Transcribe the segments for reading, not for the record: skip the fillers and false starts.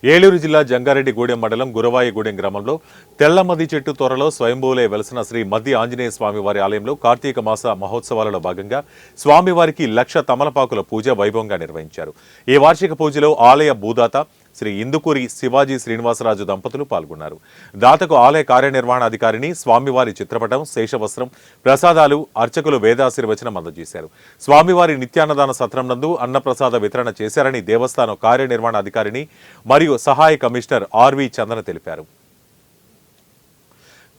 ఏలూరు జిల్లా జంగారెడ్డిగూడెం మండలం గురవాయిగూడెం గ్రామంలో తెల్లమది చెట్టు త్వరలో స్వయంభూలే వెలసిన శ్రీ మద్ది ఆంజనేయ స్వామివారి ఆలయంలో కార్తీక మాస మహోత్సవాలలో భాగంగా స్వామివారికి 1,00,000 తమలపాకుల పూజ వైభవంగా నిర్వహించారు. ఈ వార్షిక పూజలో ఆలయ భూదాత శ్రీ ఇందుకూరి శివాజీ శ్రీనివాసరాజు దంపతులు పాల్గొన్నారు. దాతకు ఆలయ కార్యనిర్వహణాధికారిని స్వామివారి చిత్రపటం, శేషవస్త్రం, ప్రసాదాలు, అర్చకులు వేదాశీర్వచనం అందజేశారు. స్వామివారి నిత్యాన్నదాన సత్రం నందు అన్నప్రసాద వితరణ చేశారని దేవస్థానం కార్యనిర్వహణాధికారిని మరియు సహాయ కమిషనర్ ఆర్వి చందన తెలిపారు.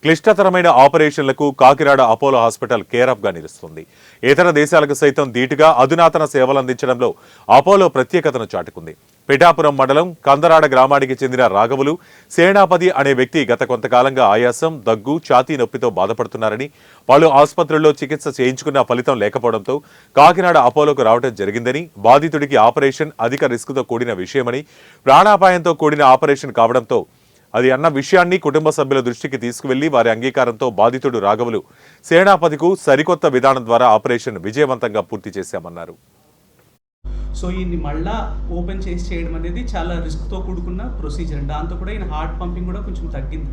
క్లిష్టతరమైన ఆపరేషన్లకు కాకినాడ అపోలో హాస్పిటల్ కేరాఫ్ గా నిలుస్తుంది. ఇతర దేశాలకు సైతం ధీటుగా అధునాతన సేవలందించడంలో అపోలో ప్రత్యేకతను చాటుకుంది. పిఠాపురం మండలం కందరాడ గ్రామానికి చెందిన రాఘవులు సేనాపతి అనే వ్యక్తి గత కొంతకాలంగా ఆయాసం, దగ్గు, ఛాతీ నొప్పితో బాధపడుతున్నారని, పలు ఆసుపత్రుల్లో చికిత్స చేయించుకున్న ఫలితం లేకపోవడంతో కాకినాడ అపోలోకు రావడం జరిగిందని, బాధితుడికి ఆపరేషన్ అధిక రిస్క్తో కూడిన విషయమని, ప్రాణాపాయంతో కూడిన ఆపరేషన్ కావడంతో అది అన్న విషయాన్ని కుటుంబ సభ్యుల దృష్టికి తీసుకువెళ్లి వారి అంగీకారంతో బాధితుడు రాఘవులు సేనాపతికు సరికొత్త విధానం ద్వారా ఆపరేషన్ విజయవంతంగా పూర్తి చేశామన్నారు. సో ఈయన్ని మళ్ళా ఓపెన్ చేసి చేయడం అనేది చాలా రిస్క్తో కూడుకున్న ప్రొసీజర్. దాంతో కూడా ఈయన హార్ట్ పంపింగ్ కూడా కొంచెం తగ్గింది.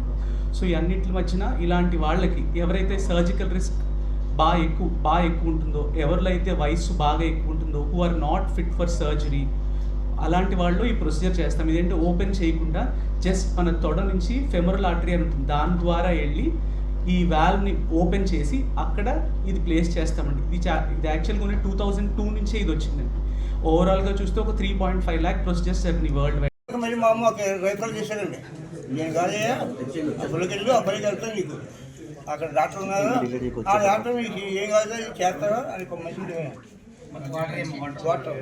సో ఈ అన్నింటి మధ్యన ఇలాంటి వాళ్ళకి ఎవరైతే సర్జికల్ రిస్క్ బాగా ఎక్కువ ఉంటుందో, ఎవరిలో అయితే వయసు బాగా ఎక్కువ ఉంటుందో, who are not fit for surgery, అలాంటి వాళ్ళు ఈ ప్రొసీజర్ చేస్తాం. ఇదేంటి ఓపెన్ చేయకుండా జస్ట్ మన తొడ నుంచి ఫెమరల్ ఆర్టరీ అని ఉంటుంది, దాని ద్వారా వెళ్ళి ఈ వాల్వ్ని ఓపెన్ చేసి అక్కడ ఇది ప్లేస్ చేస్తామండి. ఇది యాక్చువల్గా ఉన్న 2002 నుంచే ఇది వచ్చిందండి. ఓవరాల్గా చూస్తే ఒక 3.5 lakh ప్రొసీజర్స్ జరిగినాయి వరల్డ్ వైడ్. మరి మా అమ్మ ఒక రైతులు చేశారండి. నేను కాదయ్యా అప్పటికి వెళ్ళు, అప్పటికి వెళ్తాను, నీకు అక్కడ డాక్టర్ ఉన్నారు, ఆ డాక్టర్ మీకు ఏం కాదు చేస్తారో అని ఒక మంచి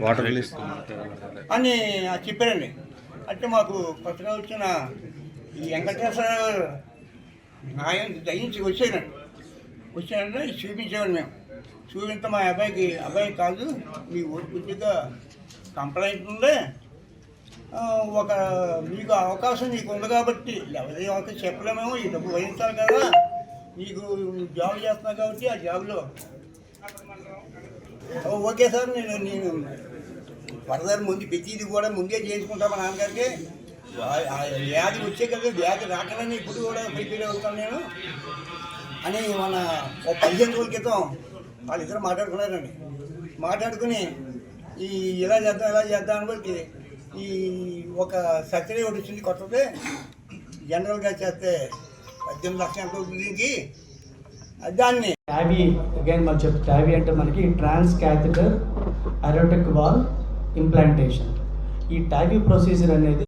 వాటర్ అని చెప్పారండి. అంటే మాకు కొత్తగా వచ్చిన ఈ వెంకటేశ్వర ఆయన దయించి వచ్చానంటే చూపించేవాడు. మేము చూపించే మా అబ్బాయి కాదు, మీ కొద్దిగా కంప్లైంట్ ఉండే, ఒక మీకు అవకాశం నీకు ఉంది కాబట్టి ఎవరి అవకాశం చెప్పలేమేమో, ఈ డబ్బు వహించాలి కదా, నీకు జాబ్ చేస్తున్నావు కాబట్టి ఆ జాబ్లో ఓకే సార్, నేను ఫర్దర్ ముందు ప్రతిది కూడా ముందే చేసుకుంటా మా నాన్నగారికి. వ్యాధి వచ్చే కదా, వ్యాధి రాకనే ఇప్పుడు కూడా ప్రిపేర్ అవుతాను నేను అని మన 15 రోజుల క్రితం వాళ్ళిద్దరు మాట్లాడుకున్నారండి. మాట్లాడుకుని ఈ ఇలా చేద్దాం అని బట్టి ఈ ఒక సర్జరీ ఒకటి వచ్చింది కొత్తది. జనరల్గా చేస్తే 18 లక్షలు ఎంత అవుతుంది దీనికి. దాన్ని టాబీ అగైన్ మనం చెప్తే టాబీ అంటే మనకి ట్రాన్స్ క్యాథెటర్ అరోటిక్ వాల్ ఇంప్లాంటేషన్. ఈ టాబీ ప్రొసీజర్ అనేది